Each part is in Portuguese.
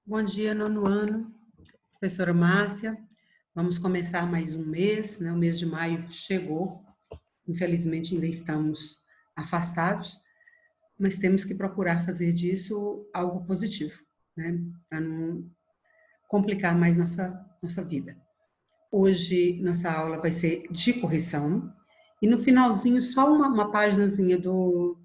Bom dia, nono ano, professora Márcia. Vamos começar mais um mês, né? O mês de maio chegou. Infelizmente, ainda estamos afastados, mas temos que procurar fazer disso algo positivo, né? Para não complicar mais nossa vida. Hoje, nossa aula vai ser de correção, e no finalzinho, só uma paginazinha do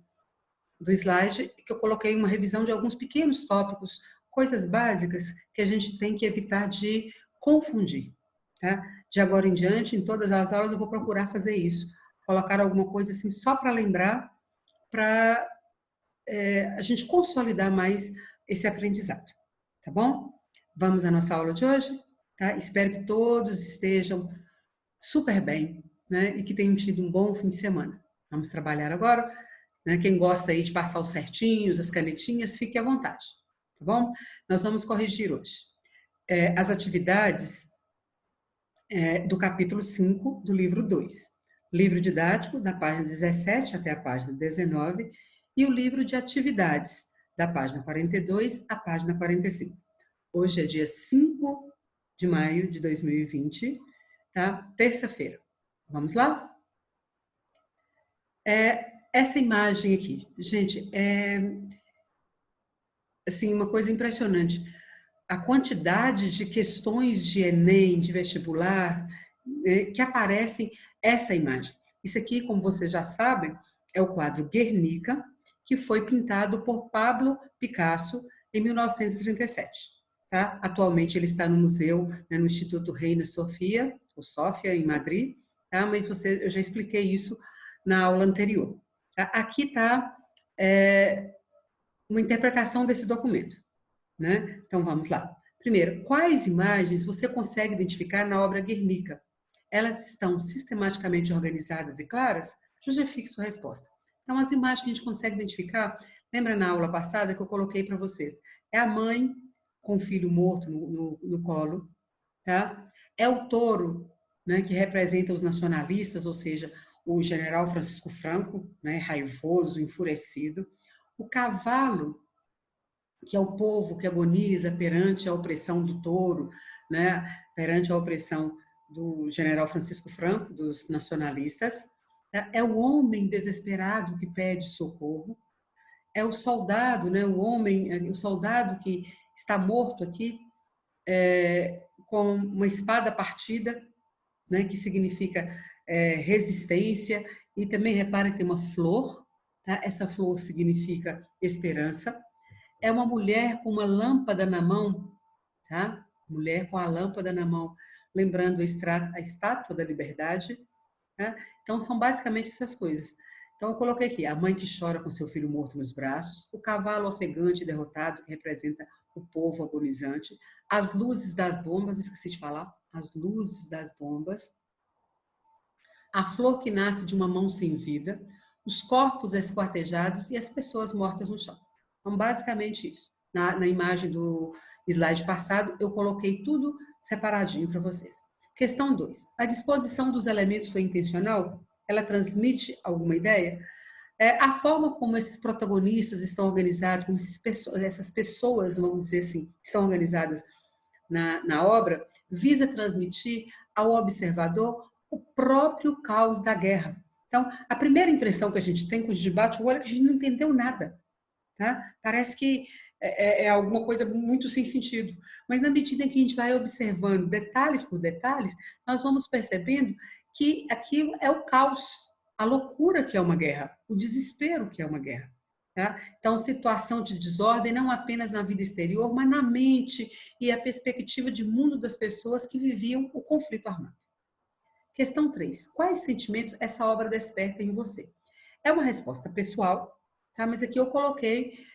slide, que eu coloquei uma revisão de alguns pequenos tópicos, coisas básicas que a gente tem que evitar de confundir. Tá? De agora em diante, em todas as aulas, eu vou procurar fazer isso. Colocar alguma coisa assim só para lembrar, para a gente consolidar mais esse aprendizado. Tá bom? Vamos à nossa aula de hoje? Tá? Espero que todos estejam super bem, né? E que tenham tido um bom fim de semana. Vamos trabalhar agora? Né? Quem gosta aí de passar os certinhos, as canetinhas, fique à vontade, tá bom? Nós vamos corrigir hoje as atividades do capítulo 5 do livro 2. Livro didático, da página 17 até a página 19, e o livro de atividades, da página 42 à página 45. Hoje é dia 5 de maio de 2020, tá? Terça-feira. Vamos lá? Essa imagem aqui, gente, é assim, uma coisa impressionante. A quantidade de questões de Enem, de vestibular, que aparecem essa imagem. Isso aqui, como vocês já sabem, é o quadro Guernica, que foi pintado por Pablo Picasso em 1937. Tá? Atualmente ele está no museu, né, no Instituto Reina Sofia, ou Sófia, em Madrid, tá? Mas eu já expliquei isso na aula anterior. Tá? Aqui está uma interpretação desse documento. Né? Então vamos lá. Primeiro, quais imagens você consegue identificar na obra Guernica? Elas estão sistematicamente organizadas e claras? Justifique sua resposta. Então, as imagens que a gente consegue identificar, lembra na aula passada que eu coloquei para vocês? É a mãe com o filho morto no colo, tá? É o touro, né, que representa os nacionalistas, ou seja, o general Francisco Franco, né, raivoso, enfurecido. O cavalo, que é o povo que agoniza perante a opressão do touro, né, perante a opressão do general Francisco Franco, dos nacionalistas. É o homem desesperado que pede socorro. É o soldado, né, o soldado que está morto aqui, com uma espada partida, né, que significa resistência. E também repara que tem uma flor, tá? Essa flor significa esperança. É uma mulher com uma lâmpada na mão, tá? Mulher com a lâmpada na mão, lembrando a estátua da liberdade. Tá? Então, são basicamente essas coisas. Então, eu coloquei aqui a mãe que chora com seu filho morto nos braços, o cavalo ofegante e derrotado, que representa o povo agonizante, as luzes das bombas, esqueci de falar, as luzes das bombas, a flor que nasce de uma mão sem vida, os corpos esquartejados e as pessoas mortas no chão. Então, basicamente isso. Na imagem do slide passado, eu coloquei tudo separadinho para vocês. Questão 2. A disposição dos elementos foi intencional? Ela transmite alguma ideia? A forma como esses protagonistas estão organizados, como essas pessoas, vamos dizer assim, estão organizadas na obra, visa transmitir ao observador o próprio caos da guerra. Então, a primeira impressão que a gente tem quando a gente bate o olho é que a gente não entendeu nada. Tá? Parece que é alguma coisa muito sem sentido. Mas na medida em que a gente vai observando detalhes por detalhes, nós vamos percebendo que aquilo é o caos, a loucura que é uma guerra, o desespero que é uma guerra. Tá? Então, situação de desordem não apenas na vida exterior, mas na mente e a perspectiva de mundo das pessoas que viviam o conflito armado. Questão 3. Quais sentimentos essa obra desperta em você? É uma resposta pessoal, tá? Mas aqui eu coloquei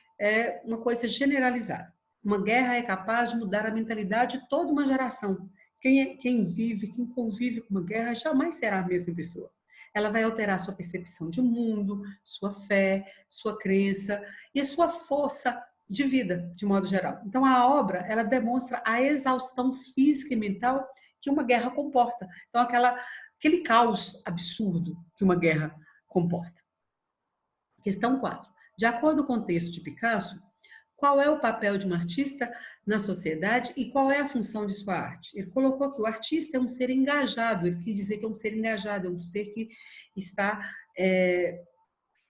uma coisa generalizada. Uma guerra é capaz de mudar a mentalidade de toda uma geração. Quem vive, quem convive com uma guerra, jamais será a mesma pessoa. Ela vai alterar sua percepção de mundo, sua fé, sua crença e a sua força de vida, de modo geral. Então, a obra, ela demonstra a exaustão física e mental que uma guerra comporta. Então, aquele caos absurdo que uma guerra comporta. Questão 4. De acordo com o texto de Picasso, qual é o papel de um artista na sociedade e qual é a função de sua arte. Ele colocou que o artista é um ser engajado, ele quis dizer que é um ser engajado, é um ser que está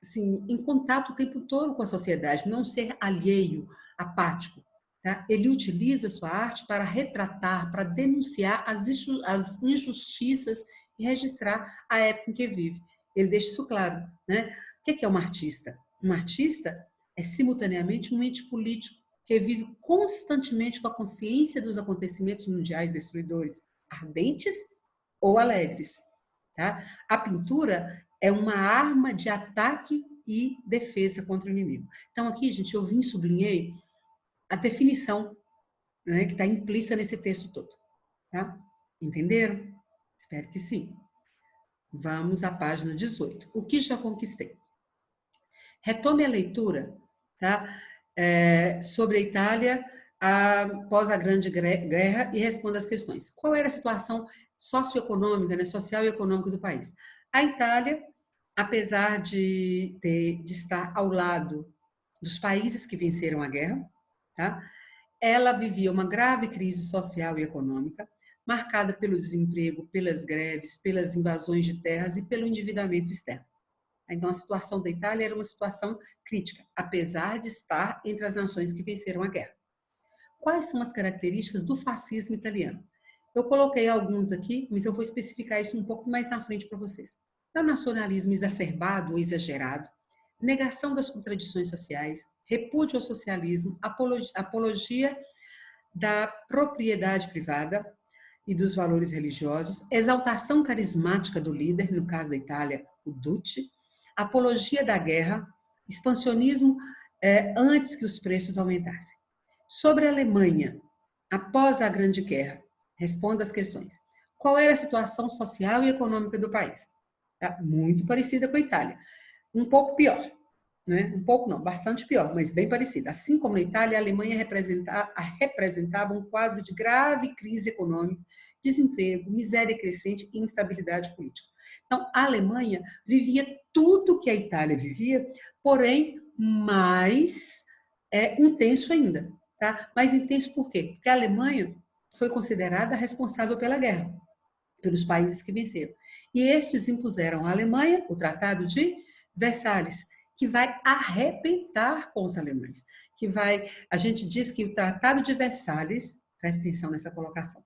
assim, em contato o tempo todo com a sociedade, não ser alheio, apático. Tá? Ele utiliza sua arte para retratar, para denunciar as injustiças e registrar a época em que vive. Ele deixa isso claro. Né? O que é um artista? Um artista é simultaneamente um ente político que vive constantemente com a consciência dos acontecimentos mundiais destruidores, ardentes ou alegres. Tá? A pintura é uma arma de ataque e defesa contra o inimigo. Então, aqui, gente, eu sublinhei a definição, né, que está implícita nesse texto todo. Tá? Entenderam? Espero que sim. Vamos à página 18. O que já conquistei? Retome a leitura, tá? Sobre a Itália após a Grande Guerra e responda as questões. Qual era a situação socioeconômica, né, social e econômica do país? A Itália, apesar de estar ao lado dos países que venceram a guerra, tá? Ela vivia uma grave crise social e econômica, marcada pelo desemprego, pelas greves, pelas invasões de terras e pelo endividamento externo. Então, a situação da Itália era uma situação crítica, apesar de estar entre as nações que venceram a guerra. Quais são as características do fascismo italiano? Eu coloquei alguns aqui, mas eu vou especificar isso um pouco mais na frente para vocês. É o nacionalismo exacerbado ou exagerado, negação das contradições sociais, repúdio ao socialismo, apologia da propriedade privada e dos valores religiosos, exaltação carismática do líder, no caso da Itália, o Duce, apologia da guerra, expansionismo antes que os preços aumentassem. Sobre a Alemanha, após a Grande Guerra, responda as questões. Qual era a situação social e econômica do país? Tá? Muito parecida com a Itália. Um pouco pior, né? Um pouco não, bastante pior, mas bem parecida. Assim como na Itália, a Alemanha representava um quadro de grave crise econômica, desemprego, miséria crescente e instabilidade política. Então, a Alemanha vivia tudo que a Itália vivia, porém mais intenso ainda. Tá? Mais intenso por quê? Porque a Alemanha foi considerada responsável pela guerra, pelos países que venceram. E estes impuseram à Alemanha o Tratado de Versalhes, que vai arrebentar com os alemães. A gente diz que o Tratado de Versalhes, presta atenção nessa colocação,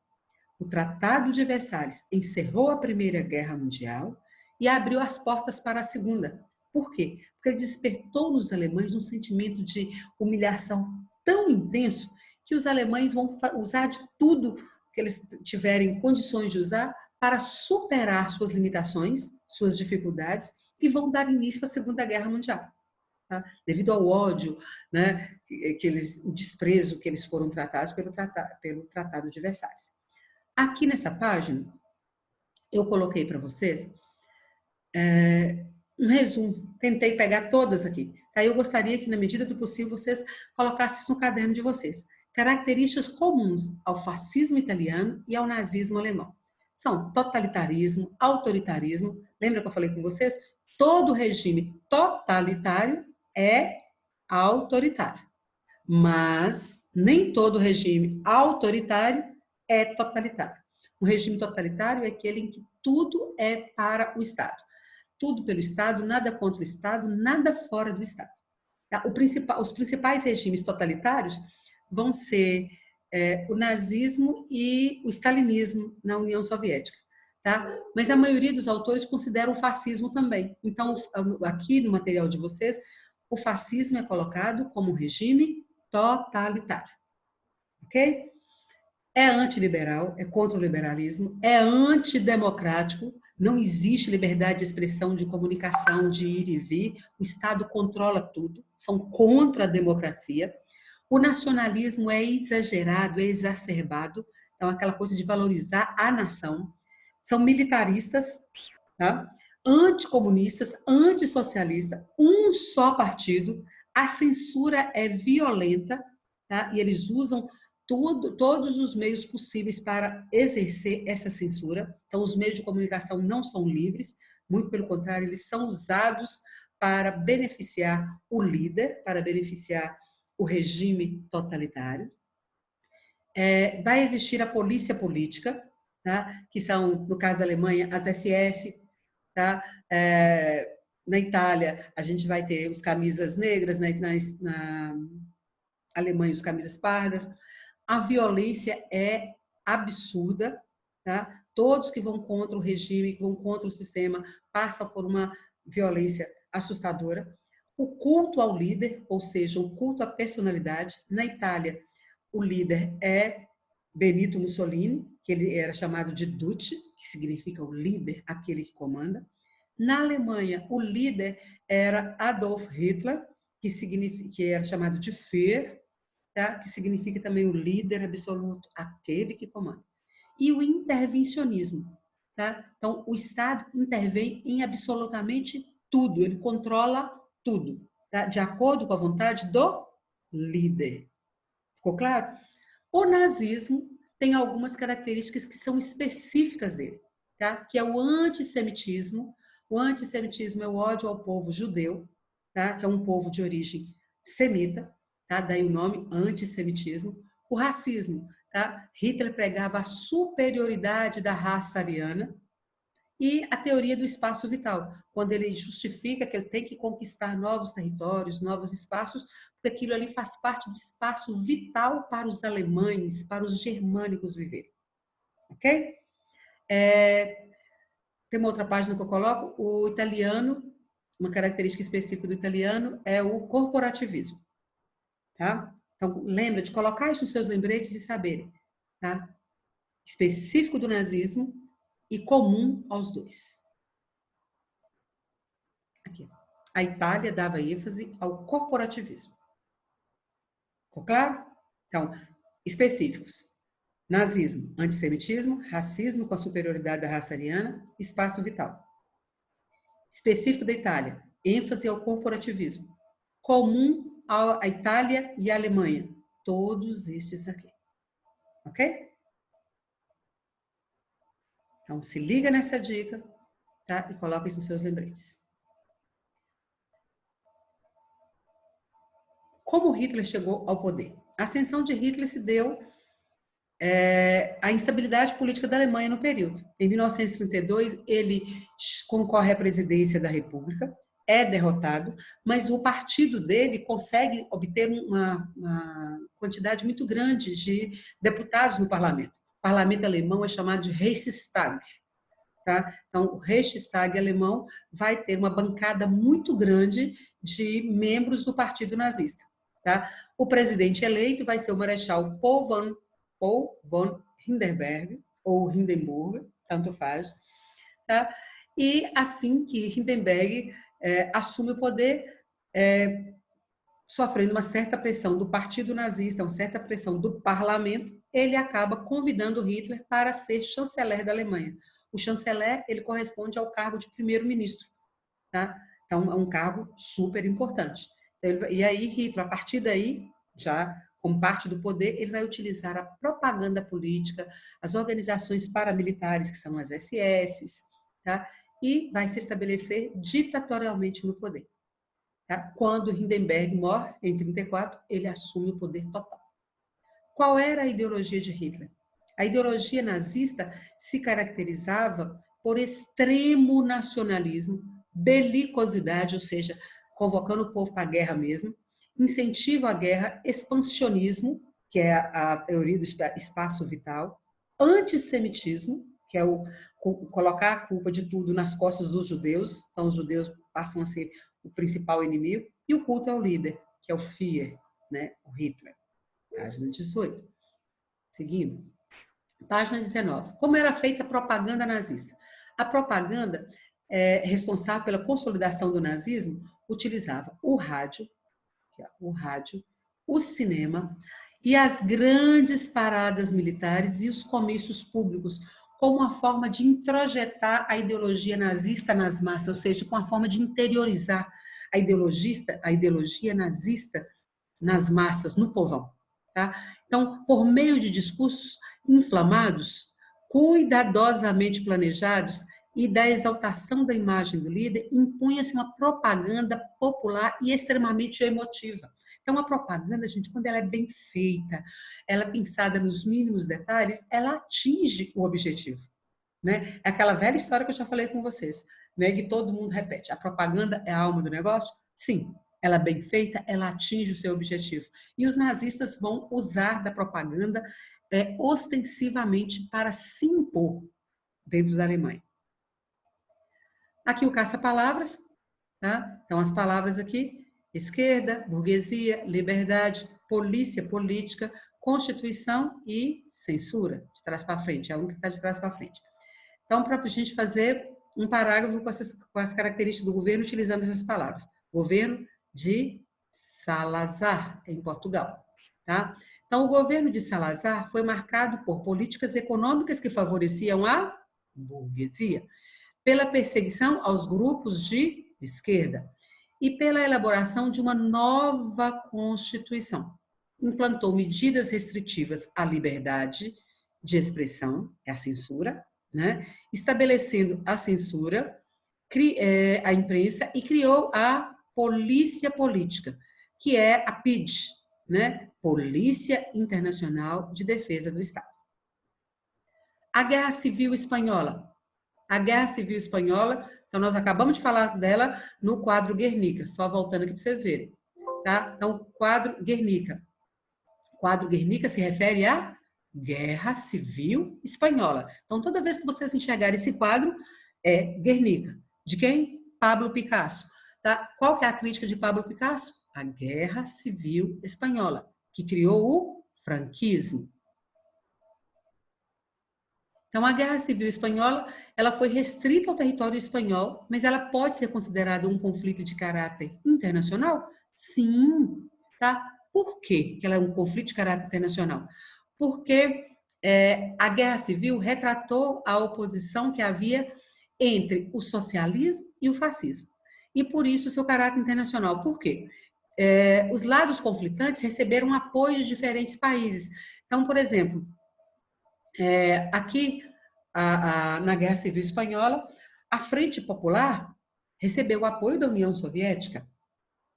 o Tratado de Versalhes encerrou a Primeira Guerra Mundial e abriu as portas para a Segunda. Por quê? Porque ele despertou nos alemães um sentimento de humilhação tão intenso que os alemães vão usar de tudo que eles tiverem condições de usar para superar suas limitações, suas dificuldades, e vão dar início à Segunda Guerra Mundial. Tá? Devido ao ódio, né, o desprezo que eles foram tratados pelo Tratado de Versalhes. Aqui nessa página, eu coloquei para vocês um resumo. Tentei pegar todas aqui. Tá? Eu gostaria que, na medida do possível, vocês colocassem isso no caderno de vocês. Características comuns ao fascismo italiano e ao nazismo alemão. São totalitarismo, autoritarismo. Lembra que eu falei com vocês? Todo regime totalitário é autoritário. Mas nem todo regime autoritário é totalitário. O regime totalitário é aquele em que tudo é para o Estado. Tudo pelo Estado, nada contra o Estado, nada fora do Estado. Tá? Os principais regimes totalitários vão ser o nazismo e o stalinismo na União Soviética. Tá? Mas a maioria dos autores considera o fascismo também. Então, aqui no material de vocês, o fascismo é colocado como um regime totalitário. Ok? É antiliberal, é contra o liberalismo, é antidemocrático, não existe liberdade de expressão, de comunicação, de ir e vir, o Estado controla tudo, são contra a democracia. O nacionalismo é exagerado, é exacerbado, então aquela coisa de valorizar a nação. São militaristas, tá? Anticomunistas, antissocialistas, um só partido, a censura é violenta, tá? E eles usam todos os meios possíveis para exercer essa censura. Então, os meios de comunicação não são livres, muito pelo contrário, eles são usados para beneficiar o líder, para beneficiar o regime totalitário. Vai existir a polícia política, tá? Que são, no caso da Alemanha, as SS, tá? Na Itália, a gente vai ter os camisas negras, na Alemanha, os camisas pardas. A violência é absurda, tá? Todos que vão contra o regime, que vão contra o sistema, passam por uma violência assustadora. O culto ao líder, ou seja, o culto à personalidade. Na Itália, o líder é Benito Mussolini, que ele era chamado de Duce, que significa o líder, aquele que comanda. Na Alemanha, o líder era Adolf Hitler, que era chamado de Führer, tá? Que significa também o líder absoluto, aquele que comanda. E o intervencionismo. Tá? Então, o Estado intervém em absolutamente tudo, ele controla tudo, tá? De acordo com a vontade do líder. Ficou claro? O nazismo tem algumas características que são específicas dele, tá? Que é o antissemitismo. O antissemitismo é o ódio ao povo judeu, tá? Que é um povo de origem semita, tá? Daí o nome antissemitismo. O racismo, tá? Hitler pregava a superioridade da raça ariana. E a teoria do espaço vital, quando ele justifica que ele tem que conquistar novos territórios, novos espaços, porque aquilo ali faz parte do espaço vital para os alemães, para os germânicos viverem. Ok? Tem uma outra página que eu coloco, o italiano, uma característica específica do italiano é o corporativismo. Tá? Então, lembra de colocar isso nos seus lembretes e saberem. Tá? Específico do nazismo e comum aos dois. Aqui. A Itália dava ênfase ao corporativismo. Ficou claro? Então, específicos. Nazismo, antissemitismo, racismo com a superioridade da raça ariana, espaço vital. Específico da Itália, ênfase ao corporativismo. Comum à Itália e à Alemanha. Todos estes aqui. Ok? Então, se liga nessa dica, tá? E coloca isso nos seus lembretes. Como Hitler chegou ao poder? A ascensão de Hitler se deu à instabilidade política da Alemanha no período. Em 1932, ele concorre à presidência da República, é derrotado, mas o partido dele consegue obter uma quantidade muito grande de deputados no parlamento. O parlamento alemão é chamado de Reichstag. Tá? Então, o Reichstag alemão vai ter uma bancada muito grande de membros do partido nazista. Tá? O presidente eleito vai ser o marechal Paul von Hindenburg, ou Hindenburg, tanto faz. Tá? E assim que Hindenburg assume o poder, sofrendo uma certa pressão do partido nazista, uma certa pressão do parlamento, ele acaba convidando Hitler para ser chanceler da Alemanha. O chanceler, ele corresponde ao cargo de primeiro-ministro, tá? Então, é um cargo super importante. E aí, Hitler, a partir daí, já como parte do poder, ele vai utilizar a propaganda política, as organizações paramilitares, que são as SS, tá? E vai se estabelecer ditatorialmente no poder. Tá? Quando Hindenburg morre, em 1934, ele assume o poder total. Qual era a ideologia de Hitler? A ideologia nazista se caracterizava por extremo nacionalismo, belicosidade, ou seja, convocando o povo para a guerra mesmo, incentivo à guerra, expansionismo, que é a teoria do espaço vital, antissemitismo, que é o colocar a culpa de tudo nas costas dos judeus, então os judeus passam a ser o principal inimigo, e o culto ao líder, que é o Führer, né? O Hitler. Página 18. Seguindo. Página 19. Como era feita a propaganda nazista? A propaganda, responsável pela consolidação do nazismo, utilizava o rádio, o cinema e as grandes paradas militares e os comícios públicos, como uma forma de introjetar a ideologia nazista nas massas, ou seja, com a forma de interiorizar a ideologia nazista nas massas, no povão. Tá? Então, por meio de discursos inflamados, cuidadosamente planejados, e da exaltação da imagem do líder, impunha-se uma propaganda popular e extremamente emotiva. Então, a propaganda, gente, quando ela é bem feita, ela é pensada nos mínimos detalhes, ela atinge o objetivo. Né? É aquela velha história que eu já falei com vocês, né? Que todo mundo repete. A propaganda é a alma do negócio? Sim. Ela bem feita, ela atinge o seu objetivo. E os nazistas vão usar da propaganda ostensivamente para se impor dentro da Alemanha. Aqui o caça-palavras, tá? Então as palavras aqui: esquerda, burguesia, liberdade, polícia, política, constituição e censura, de trás para frente, é a única que está de trás para frente. Então, para a gente fazer um parágrafo com as características do governo utilizando essas palavras. Governo de Salazar, em Portugal. Tá? Então, o governo de Salazar foi marcado por políticas econômicas que favoreciam a burguesia, pela perseguição aos grupos de esquerda e pela elaboração de uma nova Constituição. Implantou medidas restritivas à liberdade de expressão, é a censura, né? Estabelecendo a censura, a imprensa e criou a polícia política, que é a PIDE, né? Polícia Internacional de Defesa do Estado. A Guerra Civil Espanhola. A Guerra Civil Espanhola, então nós acabamos de falar dela no quadro Guernica, só voltando aqui para vocês verem. Tá? Então, quadro Guernica. Quadro Guernica se refere à Guerra Civil Espanhola. Então, toda vez que vocês enxergarem esse quadro, é Guernica. De quem? Pablo Picasso. Tá? Qual que é a crítica de Pablo Picasso? A Guerra Civil Espanhola, que criou o franquismo. Então, a Guerra Civil Espanhola, ela foi restrita ao território espanhol, mas ela pode ser considerada um conflito de caráter internacional? Sim, tá? Por quê que ela é um conflito de caráter internacional? Porque a Guerra Civil retratou a oposição que havia entre o socialismo e o fascismo. E por isso o seu caráter internacional. Por quê? Os lados conflitantes receberam apoio de diferentes países. Então, por exemplo, aqui na Guerra Civil Espanhola, a Frente Popular recebeu o apoio da União Soviética,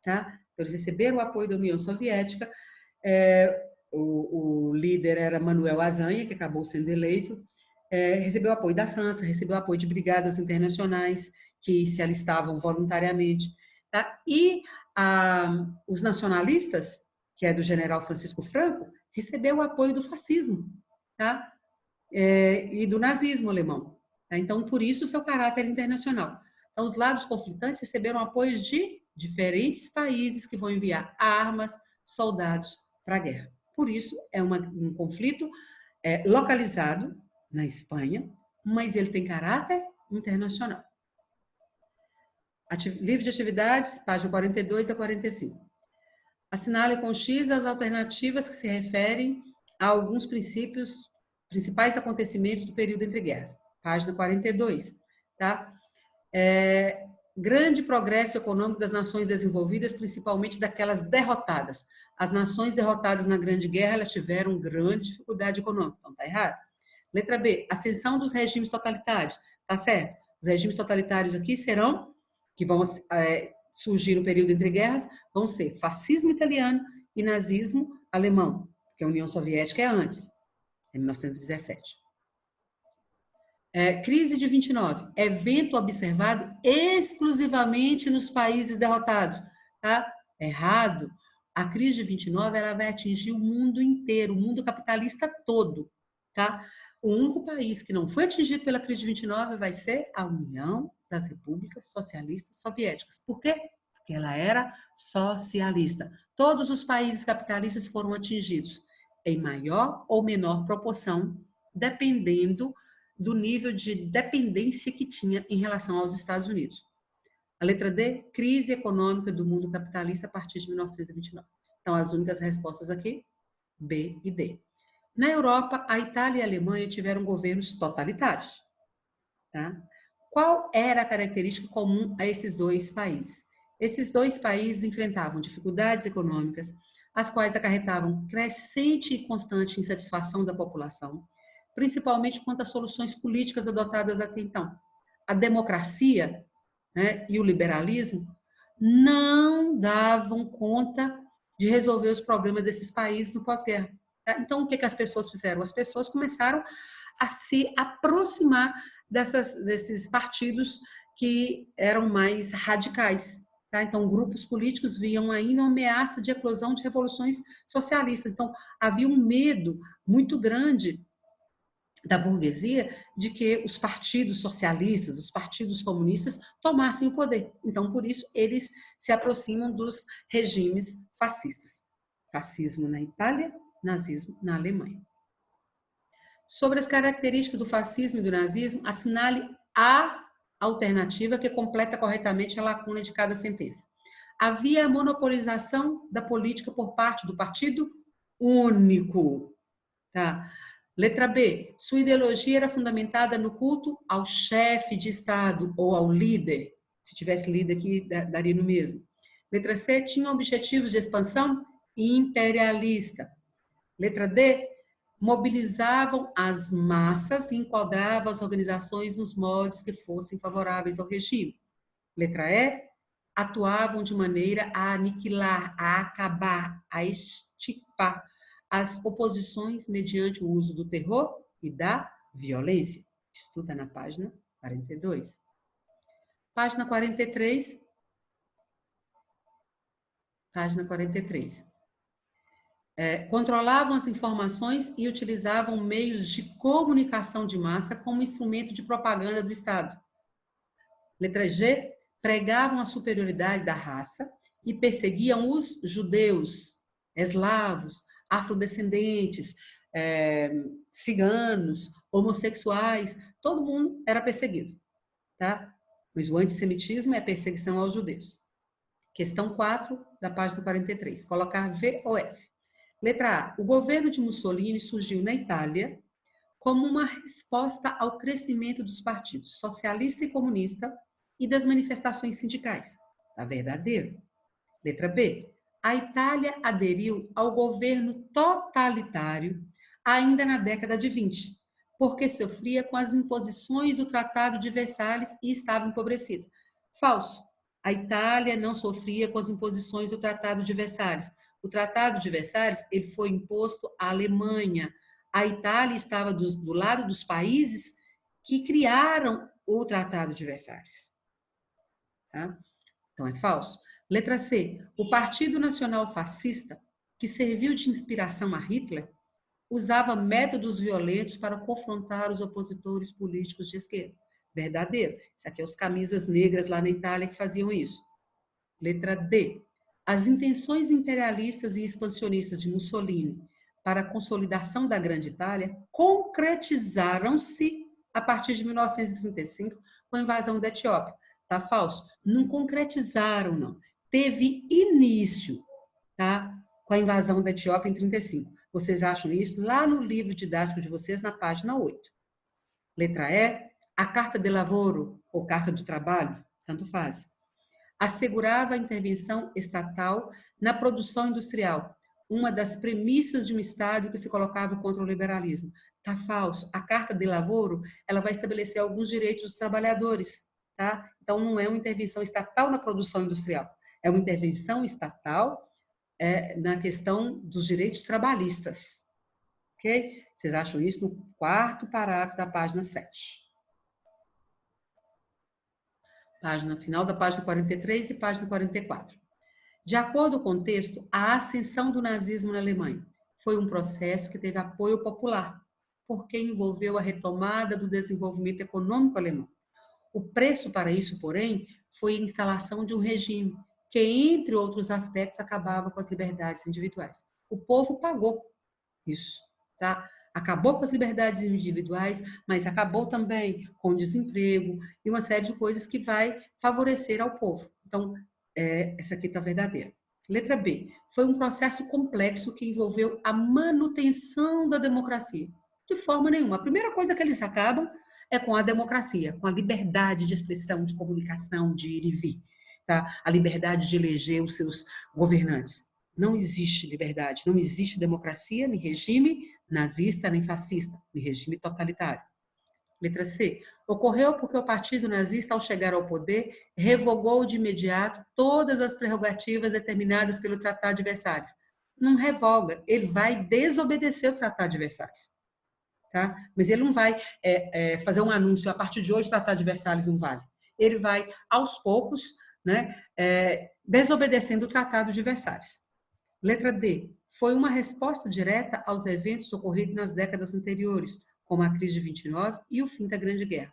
tá? Então, eles receberam o apoio da União Soviética. O líder era Manuel Azaña, que acabou sendo eleito. Recebeu apoio da França, recebeu apoio de brigadas internacionais que se alistavam voluntariamente, tá? E os nacionalistas, que é do general Francisco Franco, recebeu o apoio do fascismo, tá? E do nazismo alemão. Tá? Então, por isso, o seu caráter internacional. Então, os lados conflitantes receberam apoios de diferentes países que vão enviar armas, soldados para a guerra. Por isso, é um conflito localizado na Espanha, mas ele tem caráter internacional. Livro de atividades, página 42 a 45. Assinale com X as alternativas que se referem a alguns principais acontecimentos do período entre guerras. Página 42, tá? Grande progresso econômico das nações desenvolvidas, principalmente daquelas derrotadas. As nações derrotadas na Grande Guerra, elas tiveram grande dificuldade econômica. Então, tá errado. Letra B, ascensão dos regimes totalitários. Tá certo. Os regimes totalitários aqui serão, que vão surgir no período entre guerras, vão ser fascismo italiano e nazismo alemão, porque a União Soviética é antes, em 1917. Crise de 29, evento observado exclusivamente nos países derrotados. Tá? Errado. A crise de 29 ela vai atingir o mundo inteiro, o mundo capitalista todo. Tá? O único país que não foi atingido pela crise de 29 vai ser a União das Repúblicas Socialistas Soviéticas. Por quê? Porque ela era socialista. Todos os países capitalistas foram atingidos em maior ou menor proporção, dependendo do nível de dependência que tinha em relação aos Estados Unidos. A letra D, crise econômica do mundo capitalista a partir de 1929. Então, as únicas respostas aqui, B e D. Na Europa, a Itália e a Alemanha tiveram governos totalitários. Tá? Qual era a característica comum a esses dois países? Esses dois países enfrentavam dificuldades econômicas, as quais acarretavam crescente e constante insatisfação da população, principalmente quanto às soluções políticas adotadas até então. a democracia, né, e o liberalismo não davam conta de resolver os problemas desses países no pós-guerra. Tá? Então, o que as pessoas fizeram? As pessoas começaram a se aproximar desses partidos que eram mais radicais. Tá? Então, grupos políticos viam aí uma ameaça de eclosão de revoluções socialistas. Então, havia um medo muito grande da burguesia de que os partidos socialistas, os partidos comunistas tomassem o poder. Então, por isso, eles se aproximam dos regimes fascistas. Fascismo na Itália, nazismo na Alemanha. Sobre as características do fascismo e do nazismo, assinale a alternativa que completa corretamente a lacuna de cada sentença. Havia a monopolização da política por parte do partido único. Tá? Letra B, sua ideologia era fundamentada no culto ao chefe de Estado ou ao líder. Se tivesse líder aqui, daria no mesmo. Letra C, tinha objetivos de expansão imperialista. Letra D, mobilizavam as massas e enquadravam as organizações nos moldes que fossem favoráveis ao regime. Letra E, atuavam de maneira a aniquilar, a acabar, a extirpar as oposições mediante o uso do terror e da violência. Estuda na página 42. Página 43. Página 43. Controlavam as informações e utilizavam meios de comunicação de massa como instrumento de propaganda do Estado. Letra G, pregavam a superioridade da raça e perseguiam os judeus, eslavos, afrodescendentes, ciganos, homossexuais, todo mundo era perseguido, tá? Mas o antissemitismo é a perseguição aos judeus. Questão 4 da página 43, colocar V ou F. Letra A, o governo de Mussolini surgiu na Itália como uma resposta ao crescimento dos partidos socialista e comunista e das manifestações sindicais. Tá verdadeiro. Letra B, a Itália aderiu ao governo totalitário ainda na década de 20, porque sofria com as imposições do Tratado de Versalhes e estava empobrecida. Falso. A Itália não sofria com as imposições do Tratado de Versalhes. O Tratado de Versalhes ele foi imposto à Alemanha. A Itália estava do lado dos países que criaram o Tratado de Versalhes. Tá? Então, é falso. Letra C. O Partido Nacional Fascista, que serviu de inspiração a Hitler, usava métodos violentos para confrontar os opositores políticos de esquerda. Verdadeiro. Isso aqui é os camisas negras lá na Itália que faziam isso. Letra D. As intenções imperialistas e expansionistas de Mussolini para a consolidação da Grande Itália concretizaram-se a partir de 1935 com a invasão da Etiópia. Tá falso? Não concretizaram, não. Teve início, tá? Com a invasão da Etiópia em 35. Vocês acham isso lá no livro didático de vocês, na página 8. Letra E, a Carta de Lavoro, ou Carta do Trabalho, tanto faz, assegurava a intervenção estatal na produção industrial, uma das premissas de um Estado que se colocava contra o liberalismo. Tá falso. A Carta de Lavoro, ela vai estabelecer alguns direitos dos trabalhadores, tá? Então, não é uma intervenção estatal na produção industrial, é uma intervenção estatal na questão dos direitos trabalhistas. Ok? Vocês acham isso no 4º parágrafo da página 7. Página final da página 43 e página 44. De acordo com o texto, a ascensão do nazismo na Alemanha foi um processo que teve apoio popular, porque envolveu a retomada do desenvolvimento econômico alemão. O preço para isso, porém, foi a instalação de um regime que, entre outros aspectos, acabava com as liberdades individuais. O povo pagou isso, tá? Acabou com as liberdades individuais, mas acabou também com o desemprego e uma série de coisas que vai favorecer ao povo. Então, essa aqui está verdadeira. Letra B. Foi um processo complexo que envolveu a manutenção da democracia. De forma nenhuma. A primeira coisa que eles acabam é com a democracia, com a liberdade de expressão, de comunicação, de ir e vir. Tá? A liberdade de eleger os seus governantes. Não existe liberdade, não existe democracia, nem regime nazista, nem fascista, nem regime totalitário. Letra C. Ocorreu porque o partido nazista, ao chegar ao poder, revogou de imediato todas as prerrogativas determinadas pelo Tratado de Versalhes. Não revoga, ele vai desobedecer o Tratado de Versalhes. Tá? Mas ele não vai fazer um anúncio, a partir de hoje o Tratado de Versalhes não vale. Ele vai, aos poucos, né, desobedecendo o Tratado de Versalhes. Letra D. Foi uma resposta direta aos eventos ocorridos nas décadas anteriores, como a crise de 29 e o fim da Grande Guerra.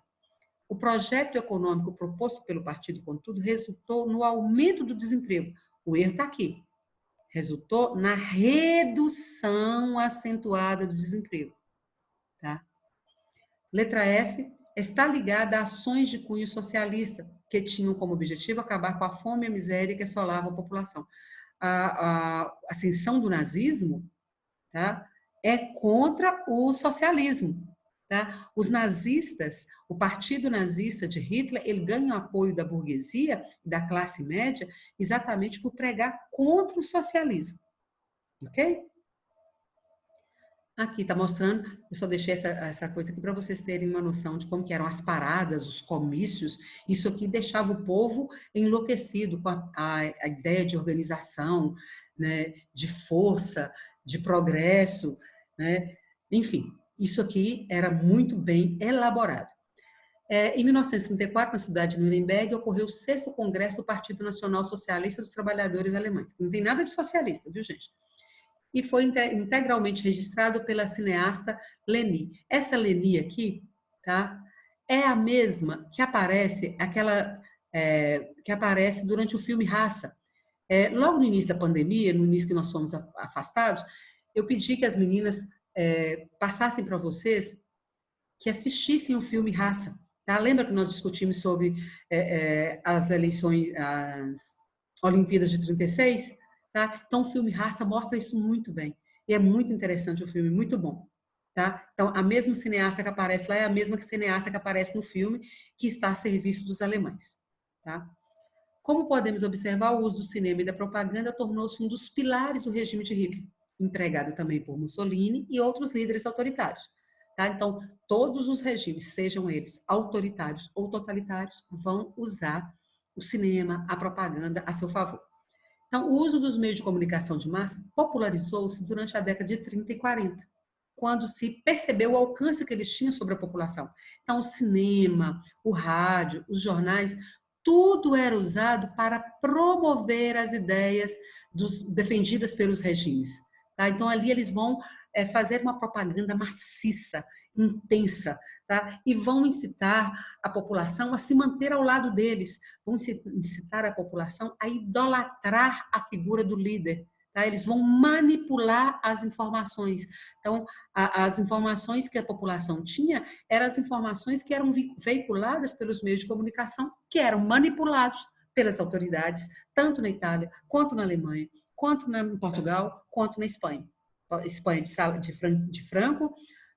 O projeto econômico proposto pelo partido, contudo, resultou no aumento do desemprego. O erro está aqui. Resultou na redução acentuada do desemprego. Tá? Letra F. Está ligada a ações de cunho socialista, que tinham como objetivo acabar com a fome e a miséria que assolavam a população. A ascensão do nazismo, tá, é contra o socialismo. Tá? Os nazistas, o partido nazista de Hitler, ele ganha o apoio da burguesia, da classe média, exatamente por pregar contra o socialismo. Ok? Aqui está mostrando, eu só deixei essa coisa aqui para vocês terem uma noção de como que eram as paradas, os comícios. Isso aqui deixava o povo enlouquecido com a ideia de organização, né, de força, de progresso, né? Enfim, isso aqui era muito bem elaborado. Em 1934, na cidade de Nuremberg, ocorreu o 6º Congresso do Partido Nacional Socialista dos Trabalhadores Alemães. Não tem nada de socialista, viu, gente? E foi integralmente registrado pela cineasta Leni. Essa Leni aqui, tá, é a mesma que aparece, que aparece durante o filme Raça. Logo no início da pandemia, no início que nós fomos afastados, eu pedi que as meninas passassem para vocês que assistissem o filme Raça. Tá? Lembra que nós discutimos sobre as eleições, as Olimpíadas de 36? Tá? Então, o filme Raça mostra isso muito bem. E é muito interessante o filme, muito bom. Tá? Então, a mesma cineasta que aparece lá é a mesma cineasta que aparece no filme, que está a serviço dos alemães. Tá? Como podemos observar, o uso do cinema e da propaganda tornou-se um dos pilares do regime de Hitler, empregado também por Mussolini e outros líderes autoritários. Tá? Então, todos os regimes, sejam eles autoritários ou totalitários, vão usar o cinema, a propaganda a seu favor. Então, o uso dos meios de comunicação de massa popularizou-se durante a década de 30 e 40, quando se percebeu o alcance que eles tinham sobre a população. Então, o cinema, o rádio, os jornais, tudo era usado para promover as ideias defendidas pelos regimes. Tá? Então, ali eles vão fazer uma propaganda maciça, intensa, tá? E vão incitar a população a se manter ao lado deles, vão incitar a população a idolatrar a figura do líder. Tá? Eles vão manipular as informações. Então, as informações que a população tinha eram as informações que eram veiculadas pelos meios de comunicação, que eram manipulados pelas autoridades, tanto na Itália, quanto na Alemanha, quanto em Portugal, quanto na Espanha. Espanha de Franco,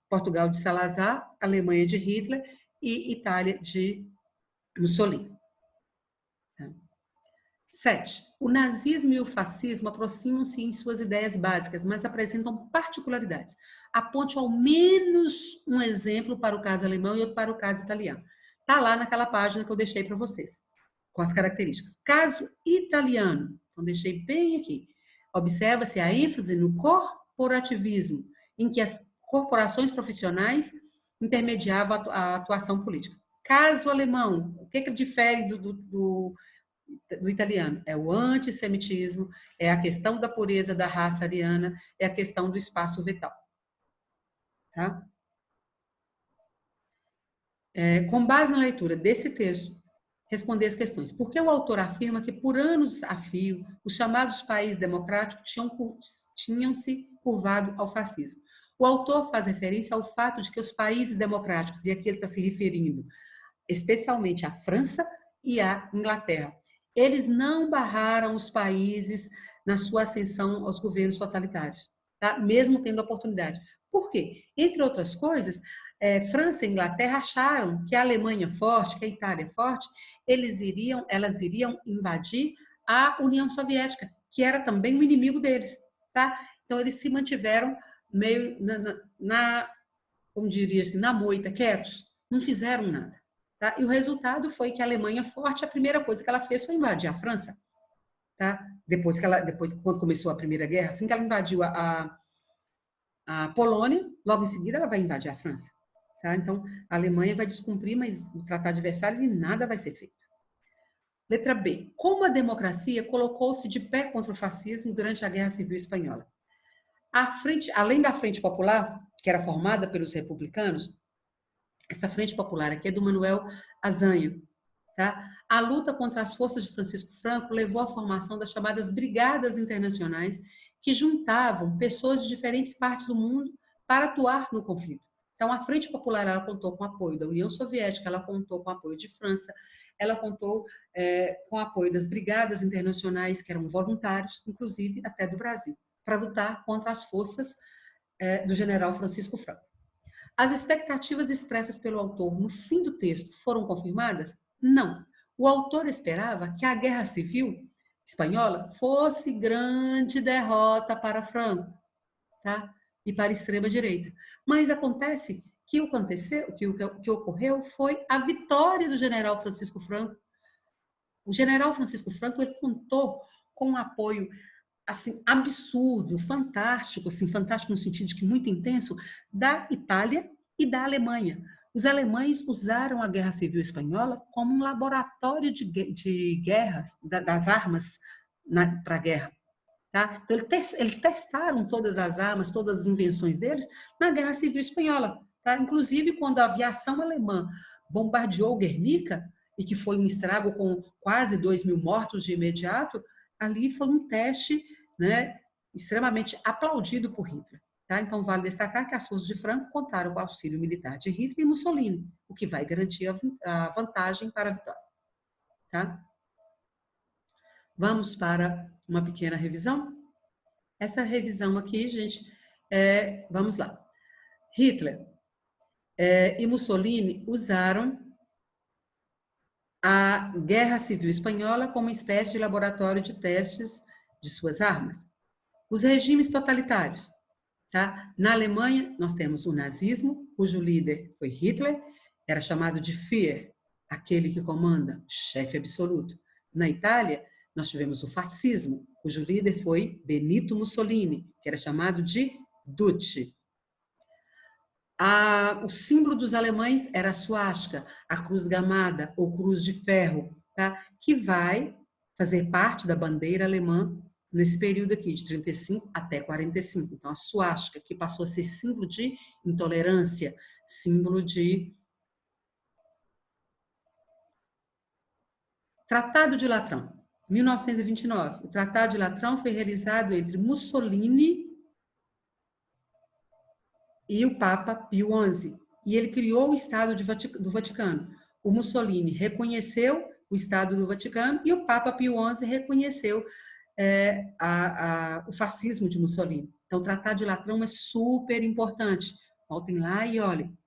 Portugal de Salazar, Alemanha de Hitler e Itália de Mussolini. 7. O nazismo e o fascismo aproximam-se em suas ideias básicas, mas apresentam particularidades. Aponte ao menos um exemplo para o caso alemão e outro para o caso italiano. Está lá naquela página que eu deixei para vocês, com as características. Caso italiano, então deixei bem aqui. Observa-se a ênfase no corporativismo, em que as corporações profissionais intermediavam a atuação política. Caso alemão, o que difere do italiano? É o antissemitismo, é a questão da pureza da raça ariana, é a questão do espaço vital. Tá? Com base na leitura desse texto, responder as questões. Por que o autor afirma que, por anos a fio, os chamados países democráticos tinham se curvado ao fascismo? O autor faz referência ao fato de que os países democráticos, e aqui ele está se referindo especialmente à França e à Inglaterra, eles não barraram os países na sua ascensão aos governos totalitários, tá? Mesmo tendo oportunidade. Por quê? Entre outras coisas, França e Inglaterra acharam que a Alemanha forte, que a Itália forte, elas iriam invadir a União Soviética, que era também um inimigo deles. Tá? Então, eles se mantiveram meio como diria assim, na moita, quietos. Não fizeram nada. Tá? E o resultado foi que a Alemanha forte, a primeira coisa que ela fez foi invadir a França. Tá? Depois, quando começou a Primeira Guerra, assim que ela invadiu a Polônia, logo em seguida ela vai invadir a França. Tá? Então, a Alemanha vai descumprir, mas o Tratado de Versalhes e nada vai ser feito. Letra B. Como a democracia colocou-se de pé contra o fascismo durante a Guerra Civil Espanhola? Além da Frente Popular, que era formada pelos republicanos, essa Frente Popular aqui é do Manuel Azaña. Tá? A luta contra as forças de Francisco Franco levou à formação das chamadas Brigadas Internacionais, que juntavam pessoas de diferentes partes do mundo para atuar no conflito. Então, a Frente Popular ela contou com o apoio da União Soviética, ela contou com o apoio de França, ela contou com o apoio das Brigadas Internacionais, que eram voluntários, inclusive até do Brasil, para lutar contra as forças do general Francisco Franco. As expectativas expressas pelo autor no fim do texto foram confirmadas? Não. O autor esperava que a Guerra Civil Espanhola fosse grande derrota para Franco, tá? E para a extrema-direita. Mas acontece que o que ocorreu foi a vitória do general Francisco Franco. O general Francisco Franco ele contou com um apoio assim absurdo, fantástico, assim, fantástico no sentido de que muito intenso, da Itália e da Alemanha. Os alemães usaram a Guerra Civil Espanhola como um laboratório de guerras, das armas para a guerra. Tá? Então, eles testaram todas as armas, todas as invenções deles na Guerra Civil Espanhola. Tá? Inclusive, quando a aviação alemã bombardeou Guernica, e que foi um estrago com quase 2.000 mortos de imediato, ali foi um teste, né, extremamente aplaudido por Hitler. Tá? Então, vale destacar que as forças de Franco contaram com o auxílio militar de Hitler e Mussolini, o que vai garantir a vantagem para a vitória. Tá? Vamos para uma pequena revisão? Essa revisão aqui, gente, vamos lá. Hitler e Mussolini usaram a Guerra Civil Espanhola como uma espécie de laboratório de testes de suas armas. Os regimes totalitários. Tá? Na Alemanha, nós temos o nazismo, cujo líder foi Hitler, era chamado de Führer, aquele que comanda, o chefe absoluto. Na Itália, nós tivemos o fascismo, cujo líder foi Benito Mussolini, que era chamado de Duce. O símbolo dos alemães era a suástica, a cruz gamada ou cruz de ferro, tá? Que vai fazer parte da bandeira alemã nesse período aqui, de 35 até 45. Então, a suástica, que passou a ser símbolo de intolerância, símbolo de... Tratado de Latrão, 1929. O Tratado de Latrão foi realizado entre Mussolini e o Papa Pio XI. E ele criou o Estado do Vaticano. O Mussolini reconheceu o Estado do Vaticano e o Papa Pio XI reconheceu o fascismo de Mussolini. Então, o Tratado de Latrão é super importante. Voltem lá e olhem.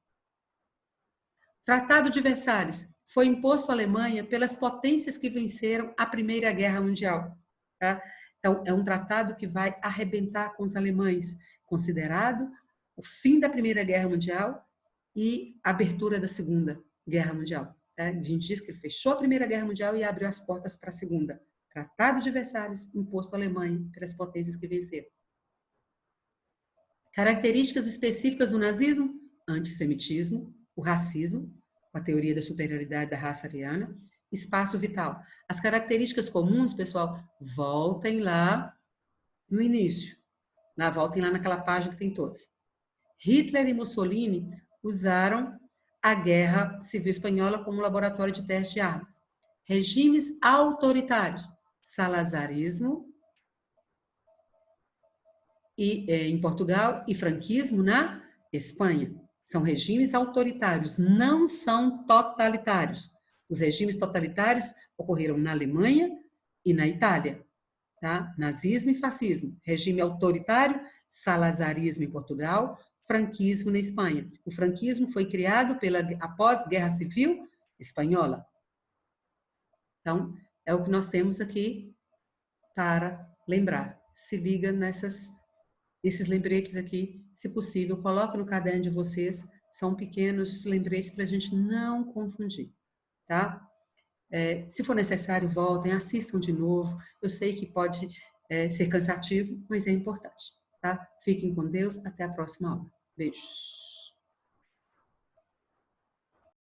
Tratado de Versalhes foi imposto à Alemanha pelas potências que venceram a Primeira Guerra Mundial. Tá? Então, é um tratado que vai arrebentar com os alemães, considerado o fim da Primeira Guerra Mundial e a abertura da Segunda Guerra Mundial. Tá? A gente diz que ele fechou a Primeira Guerra Mundial e abriu as portas para a Segunda. Tratado de Versalhes, imposto à Alemanha pelas potências que venceram. Características específicas do nazismo: antissemitismo, o racismo, com a teoria da superioridade da raça ariana, espaço vital. As características comuns, pessoal, voltem lá no início. Voltem lá naquela página que tem todas. Hitler e Mussolini usaram a Guerra Civil Espanhola como laboratório de teste de armas. Regimes autoritários: salazarismo em Portugal e franquismo na Espanha. São regimes autoritários, não são totalitários. Os regimes totalitários ocorreram na Alemanha e na Itália. Tá? Nazismo e fascismo. Regime autoritário, salazarismo em Portugal, franquismo na Espanha. O franquismo foi criado após Guerra Civil Espanhola. Então, é o que nós temos aqui para lembrar. Se liga nesses lembretes aqui, se possível, coloque no caderno de vocês, São pequenos lembretes para a gente não confundir, tá? Se for necessário, voltem, assistam de novo. Eu sei que pode ser cansativo, mas é importante, tá? Fiquem com Deus. Até a próxima aula. Beijos.